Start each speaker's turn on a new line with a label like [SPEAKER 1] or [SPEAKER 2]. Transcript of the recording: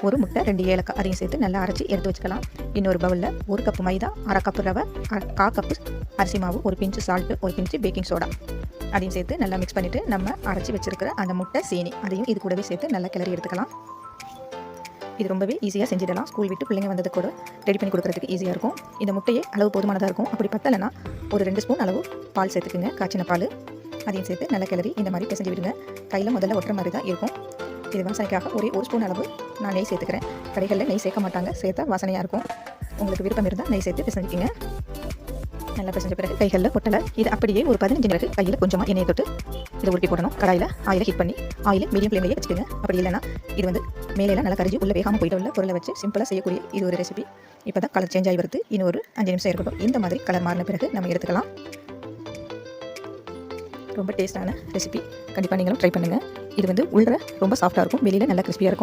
[SPEAKER 1] ஒரு முட்டை, 2 ஏலக்காய் அதையும் சேர்த்து நல்லா அரைச்சி எடுத்து வச்சுக்கலாம். இன்னொரு பவுலில் 1 கப்பு மைதா, 1/2 கப்பு ரவை, 1/4 கப்பு அரிசி மாவு, ஒரு பிஞ்சு சால்ட்டு, ஒரு பிஞ்சு பேக்கிங் சோடா அதையும் சேர்த்து நல்லா மிக்ஸ் பண்ணிவிட்டு நம்ம அரைச்சி வச்சுருக்கிற அந்த முட்டை, சீனி அதையும் இது கூடவே சேர்த்து நல்லா கிளறி எடுத்துக்கலாம். இது ரொம்பவே ஈஸியாக செஞ்சிடலாம். ஸ்கூல் விட்டு பிள்ளைங்க வந்தது கூட ரெடி பண்ணி கொடுக்குறதுக்கு ஈஸியாக இருக்கும். இந்த முட்டையே அளவு போதுமானதாக இருக்கும். அப்படி பத்தலைன்னா ஒரு 2 ஸ்பூன் அளவு பால் சேர்த்துக்குங்க, காய்ச்சின பால். அதையும் சேர்த்து நல்லா கிளறி இந்த மாதிரி பிசைஞ்சு விடுங்க. கையில் முதல்ல ஒட்டுற மாதிரி தான் இருக்கும். இது வாசனைக்காக ஒரே 1 ஸ்பூன் அளவு நான் நெய் சேர்த்துக்கிறேன். கடைகளில் நெய் சேர்க்க மாட்டாங்க, சேர்த்தா வாசனையாக இருக்கும். உங்களுக்கு விருப்பம் இருந்தால் நெய் சேர்த்து பிசைஞ்சிக்கிங்க. நல்லா பிசைஞ்ச பிறகு கைகளில் ஒட்டலை. இது அப்படியே ஒரு 15 நிமிடம் கையில் கொஞ்சமாக எண்ணெயை தொட்டு இதை உருட்டி போடணும். கடாயில் ஆயிலை ஹீட் பண்ணி ஆயில் மீடியம் ஃப்ளேம்லேயே வச்சுக்கோங்க. அப்படி இல்லைனா இது வந்து மேலையில் நல்லா கரிஞ்சு உள்ளே வேகாமல் போயிட்டு உள்ள பொருளை வச்சு சிம்பிளாக செய்யக்கூடிய இது ஒரு ரெசிபி. இப்போ தான் கலர் சேஞ்ச் ஆகி வருது. இன்னும் ஒரு 5 நிமிஷம் இருக்கட்டும். இந்த மாதிரி கலர் மாறின பிறகு நம்ம எடுத்துக்கலாம். ரொம்ப டேஸ்டான ரெசிபி, கண்டிப்பாக நீங்களும் ட்ரை பண்ணுங்கள். இது வந்து உள்ள ரொம்ப சாஃப்டாக இருக்கும், வெளியில் நல்லா கிறிஸ்பியாக இருக்கும்.